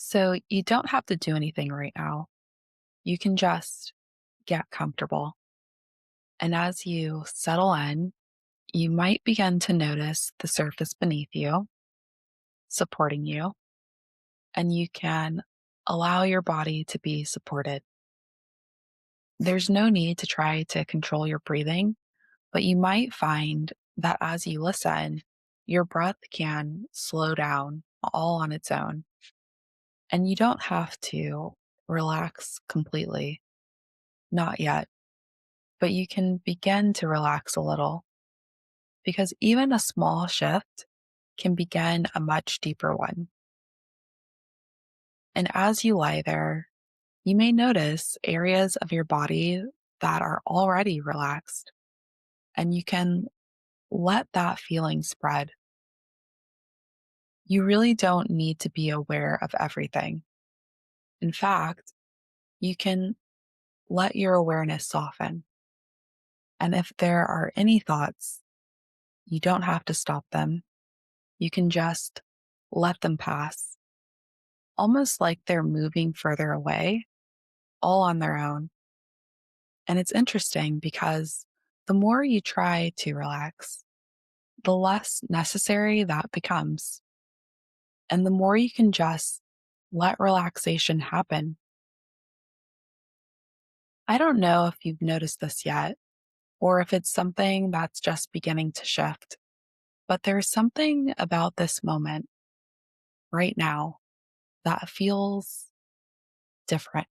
So you don't have to do anything right now. You can just get comfortable. And as you settle in, you might begin to notice the surface beneath you, supporting you, and you can allow your body to be supported. There's no need to try to control your breathing, but you might find that as you listen, your breath can slow down all on its own. And you don't have to relax completely, not yet. But you can begin to relax a little because even a small shift can begin a much deeper one. And as you lie there, you may notice areas of your body that are already relaxed, and you can let that feeling spread. You really don't need to be aware of everything. In fact, you can let your awareness soften. And if there are any thoughts, you don't have to stop them. You can just let them pass, almost like they're moving further away, all on their own. And it's interesting because the more you try to relax, the less necessary that becomes. And the more you can just let relaxation happen. I don't know if you've noticed this yet, or if it's something that's just beginning to shift, but there's something about this moment right now that feels different.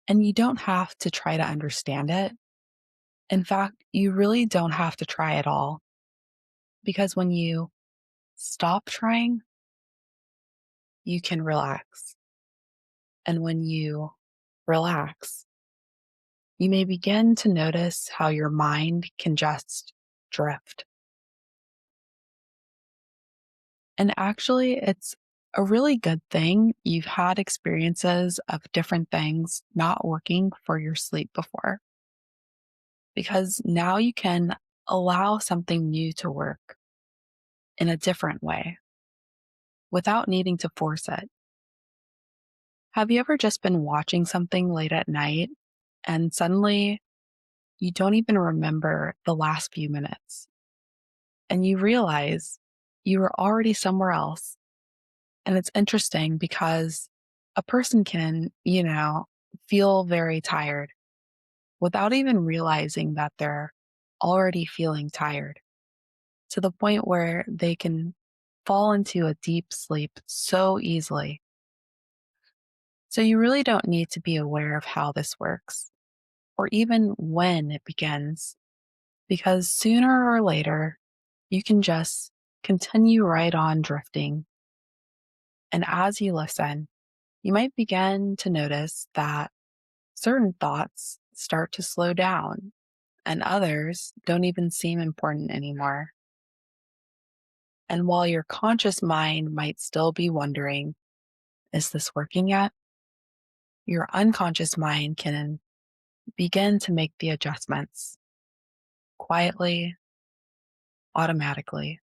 And you don't have to try to understand it. In fact, you really don't have to try at all because when you stop trying, you can relax. And when you relax, you may begin to notice how your mind can just drift. And actually, it's a really good thing you've had experiences of different things not working for your sleep before, because now you can allow something new to work in a different way without needing to force it. Have you ever just been watching something late at night and suddenly you don't even remember the last few minutes and you realize you were already somewhere else? And it's interesting because a person can, feel very tired without even realizing that they're already feeling tired to the point where they can fall into a deep sleep so easily. So you really don't need to be aware of how this works or even when it begins, because sooner or later, you can just continue right on drifting. And as you listen, you might begin to notice that certain thoughts start to slow down and others don't even seem important anymore. And while your conscious mind might still be wondering, is this working yet? Your unconscious mind can begin to make the adjustments quietly, automatically.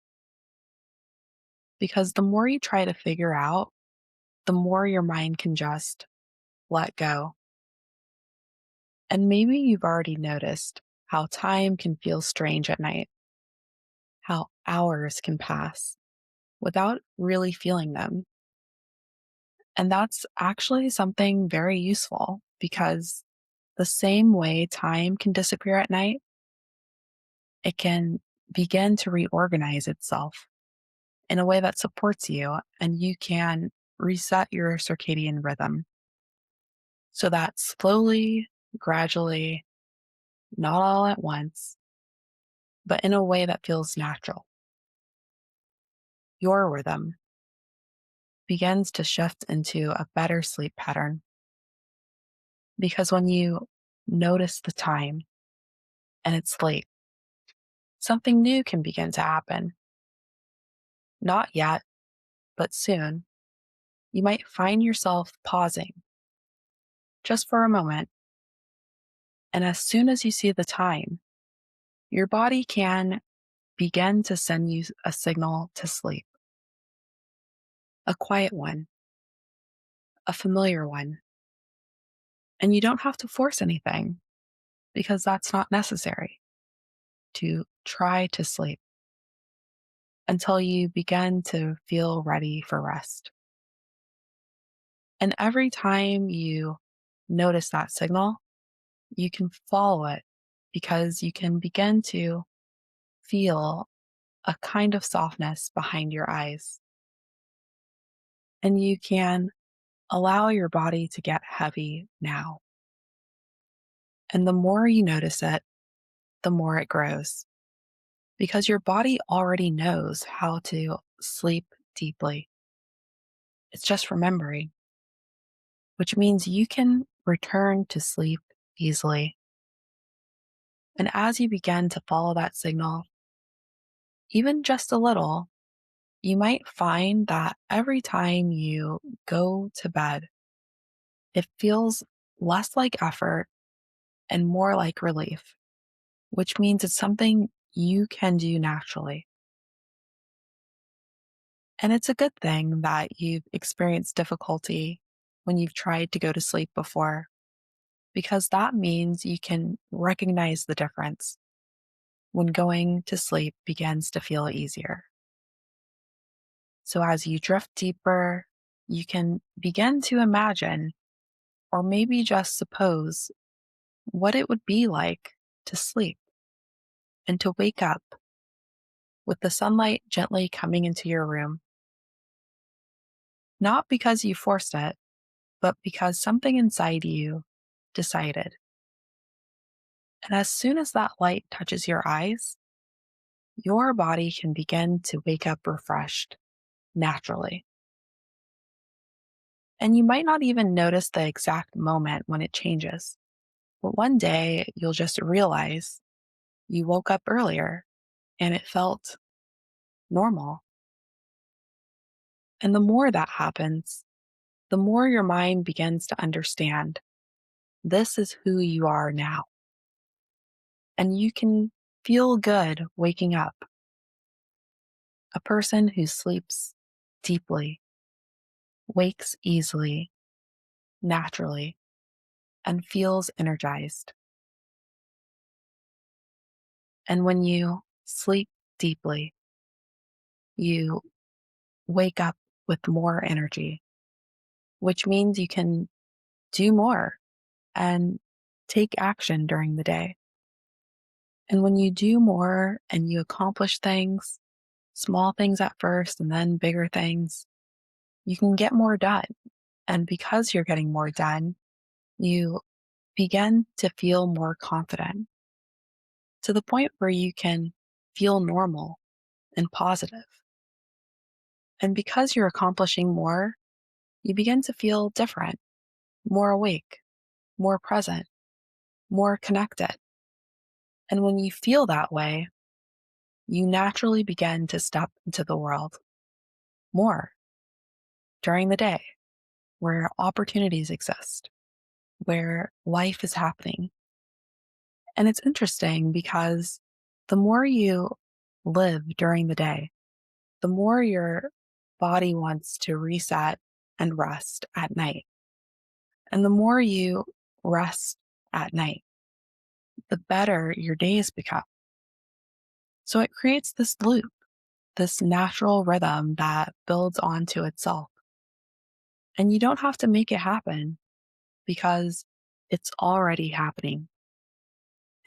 Because the more you try to figure out, the more your mind can just let go. And maybe you've already noticed how time can feel strange at night, how hours can pass without really feeling them. And that's actually something very useful because the same way time can disappear at night, it can begin to reorganize itself in a way that supports you and you can reset your circadian rhythm so that slowly, gradually, not all at once, but in a way that feels natural, your rhythm begins to shift into a better sleep pattern. Because when you notice the time and it's late, something new can begin to happen. Not yet, but soon. You might find yourself pausing just for a moment. And as soon as you see the time, your body can begin to send you a signal to sleep, a quiet one, a familiar one. And you don't have to force anything because that's not necessary to try to sleep until you begin to feel ready for rest. And every time you notice that signal, you can follow it because you can begin to feel a kind of softness behind your eyes. And you can allow your body to get heavy now. And the more you notice it, the more it grows because your body already knows how to sleep deeply. It's just remembering, which means you can return to sleep easily. And as you begin to follow that signal, even just a little, you might find that every time you go to bed, it feels less like effort and more like relief, which means it's something you can do naturally. And it's a good thing that you've experienced difficulty when you've tried to go to sleep before, because that means you can recognize the difference when going to sleep begins to feel easier. So as you drift deeper, you can begin to imagine, or maybe just suppose, what it would be like to sleep and to wake up with the sunlight gently coming into your room, not because you forced it, but because something inside you decided. And as soon as that light touches your eyes, your body can begin to wake up refreshed naturally. And you might not even notice the exact moment when it changes. But one day you'll just realize you woke up earlier and it felt normal. And the more that happens, the more your mind begins to understand this is who you are now. And you can feel good waking up, a person who sleeps deeply, wakes easily, naturally, and feels energized. And when you sleep deeply, you wake up with more energy, which means you can do more and take action during the day. And when you do more and you accomplish things, small things at first and then bigger things, you can get more done. And because you're getting more done, you begin to feel more confident to the point where you can feel normal and positive. And because you're accomplishing more, you begin to feel different, more awake, more present, more connected. And when you feel that way, you naturally begin to step into the world more during the day where opportunities exist, where life is happening. And it's interesting because the more you live during the day, the more your body wants to reset and rest at night. And the more you rest at night, the better your days become. So it creates this loop, this natural rhythm that builds onto itself. And you don't have to make it happen because it's already happening.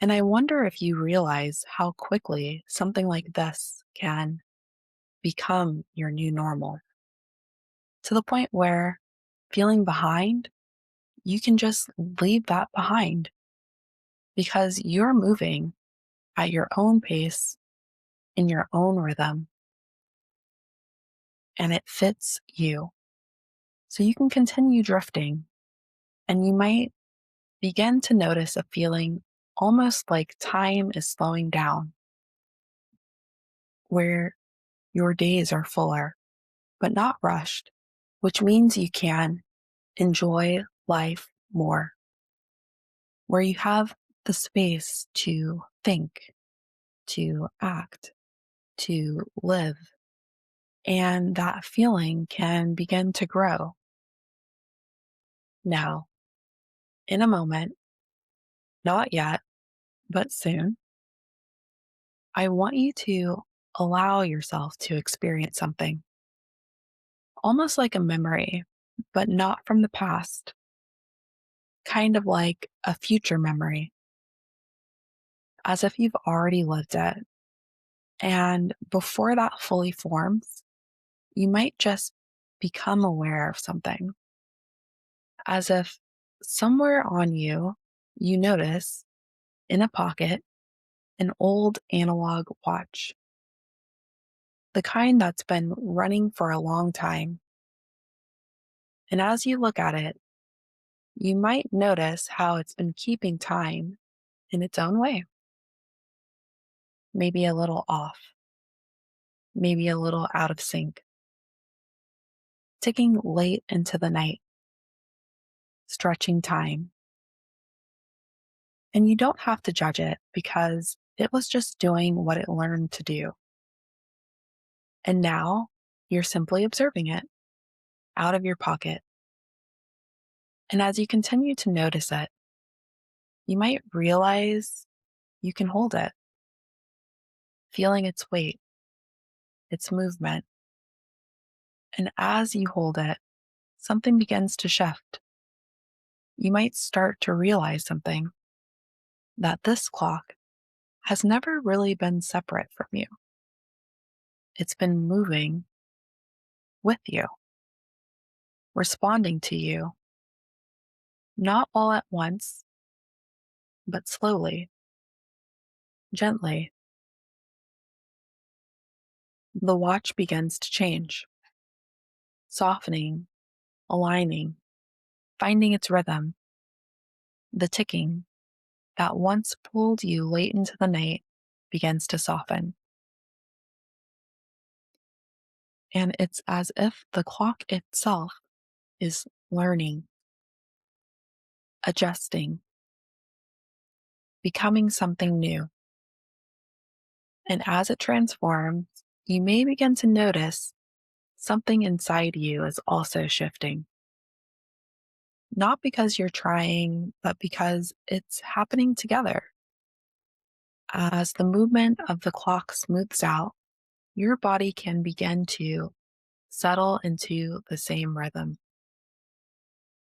And I wonder if you realize how quickly something like this can become your new normal, to the point where feeling behind, you can just leave that behind because you're moving at your own pace, in your own rhythm, and it fits you. So you can continue drifting, and you might begin to notice a feeling almost like time is slowing down, where your days are fuller, but not rushed, which means you can enjoy life more, where you have the space to think, to act, to live. And that feeling can begin to grow. Now, in a moment, not yet, but soon, I want you to allow yourself to experience something almost like a memory, but not from the past, kind of like a future memory, as if you've already lived it. And before that fully forms, you might just become aware of something, as if somewhere on you, you notice in a pocket an old analog watch, the kind that's been running for a long time. And as you look at it, you might notice how it's been keeping time in its own way, maybe a little off, maybe a little out of sync, ticking late into the night, stretching time. And you don't have to judge it because it was just doing what it learned to do. And now you're simply observing it out of your pocket. And as you continue to notice it, you might realize you can hold it, feeling its weight, its movement. And as you hold it, something begins to shift. You might start to realize something, that this clock has never really been separate from you. It's been moving with you, responding to you, not all at once, but slowly, gently. The watch begins to change, softening, aligning, finding its rhythm. The ticking that once pulled you late into the night begins to soften. And it's as if the clock itself is learning, adjusting, becoming something new. And as it transforms, you may begin to notice something inside you is also shifting. Not because you're trying, but because it's happening together. As the movement of the clock smooths out, your body can begin to settle into the same rhythm.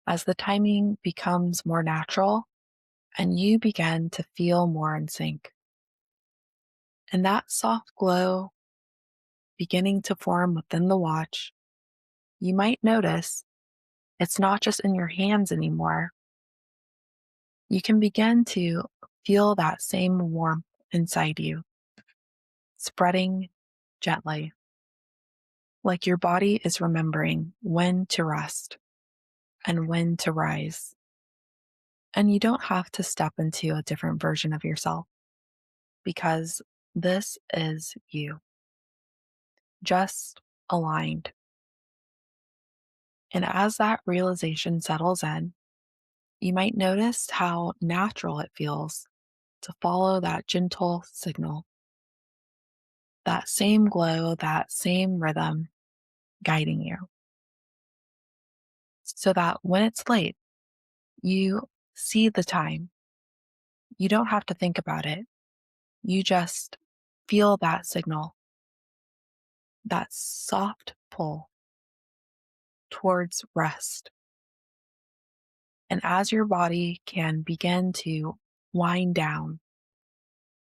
As the timing becomes more natural and you begin to feel more in sync. And that soft glow beginning to form within the watch, you might notice it's not just in your hands anymore. You can begin to feel that same warmth inside you, spreading gently, like your body is remembering when to rest and when to rise. And you don't have to step into a different version of yourself because this is you, just aligned. And as that realization settles in, you might notice how natural it feels to follow that gentle signal, that same glow, that same rhythm guiding you, so that when it's late, you see the time. You don't have to think about it. You just feel that signal, that soft pull towards rest. And as your body can begin to wind down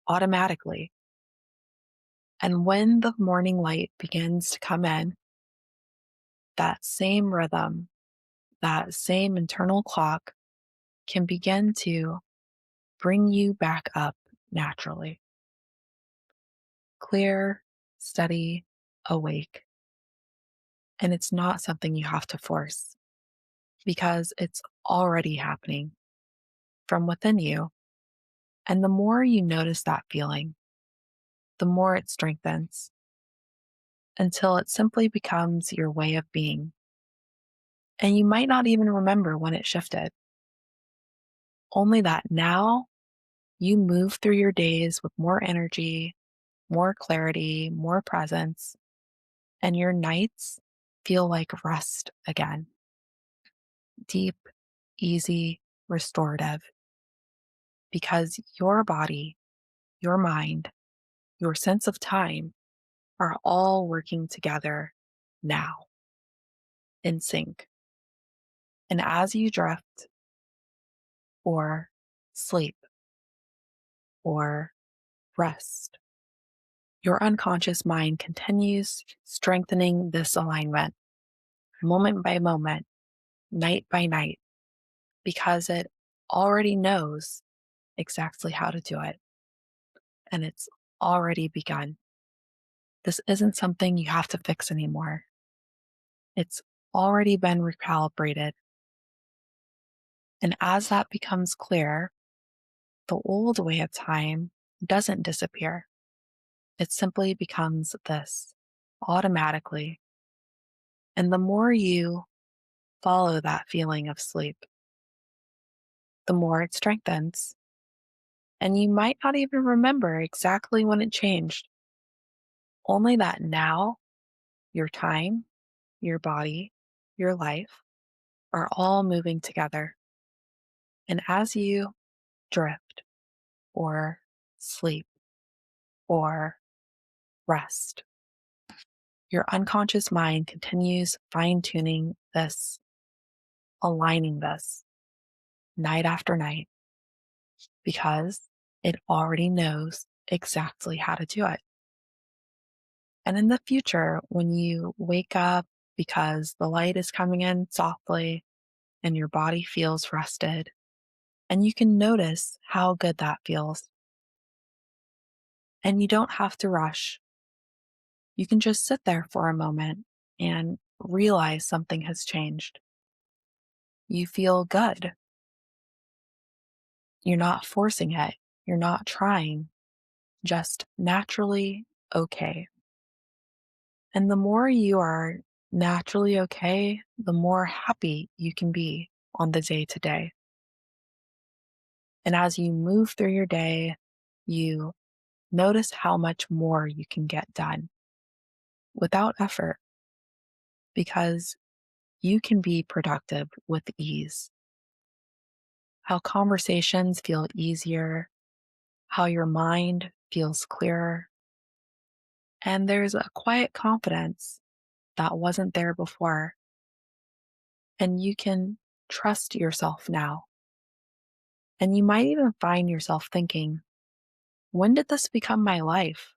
automatically, and when the morning light begins to come in, that same rhythm, that same internal clock can begin to bring you back up naturally. Clear, steady, awake. And it's not something you have to force because it's already happening from within you. And the more you notice that feeling, the more it strengthens until it simply becomes your way of being. And you might not even remember when it shifted, only that now you move through your days with more energy, more clarity, more presence, and your nights feel like rest again. Deep, easy, restorative, because your body, your mind, your sense of time are all working together now in sync. And as you drift or sleep or rest, your unconscious mind continues strengthening this alignment moment by moment, night by night, because it already knows exactly how to do it. And it's already begun. This isn't something you have to fix anymore. It's already been recalibrated. And as that becomes clear, the old way of time doesn't disappear. It simply becomes this automatically. And the more you follow that feeling of sleep, the more it strengthens. And you might not even remember exactly when it changed, only that now your time, your body, your life are all moving together. And as you drift or sleep or rest, your unconscious mind continues fine tuning this, aligning this night after night, because it already knows exactly how to do it. And in the future, when you wake up because the light is coming in softly and your body feels rested, and you can notice how good that feels. And you don't have to rush. You can just sit there for a moment and realize something has changed. You feel good. You're not forcing it. You're not trying, just naturally okay. And the more you are naturally okay, the more happy you can be on the day to day. And as you move through your day, you notice how much more you can get done without effort, because you can be productive with ease. How conversations feel easier, how your mind feels clearer, and there's a quiet confidence that wasn't there before. And you can trust yourself now. And you might even find yourself thinking, when did this become my life?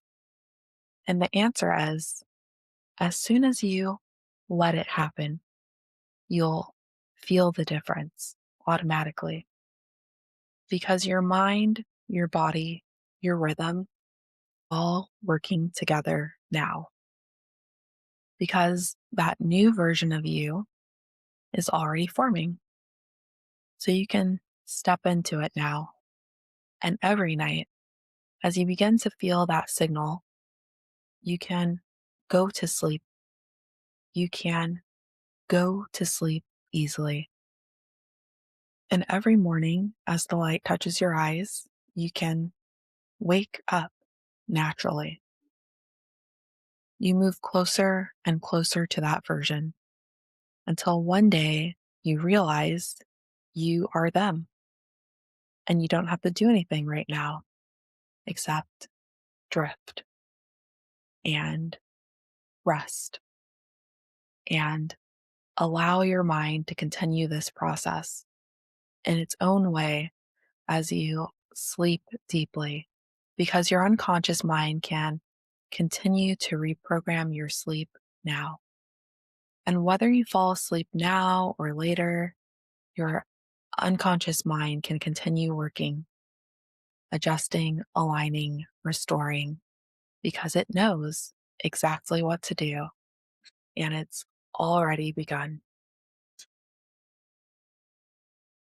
And the answer is, as soon as you let it happen, you'll feel the difference automatically, because your mind, your body, your rhythm, all working together now, because that new version of you is already forming. So you can step into it now. And every night, as you begin to feel that signal, you can go to sleep. You can go to sleep easily. And every morning, as the light touches your eyes, you can wake up naturally. You move closer and closer to that version until one day you realize you are them and you don't have to do anything right now except drift and rest and allow your mind to continue this process in its own way as you sleep deeply, because your unconscious mind can continue to reprogram your sleep now. And whether you fall asleep now or later, your unconscious mind can continue working, adjusting, aligning, restoring, because it knows exactly what to do and it's already begun.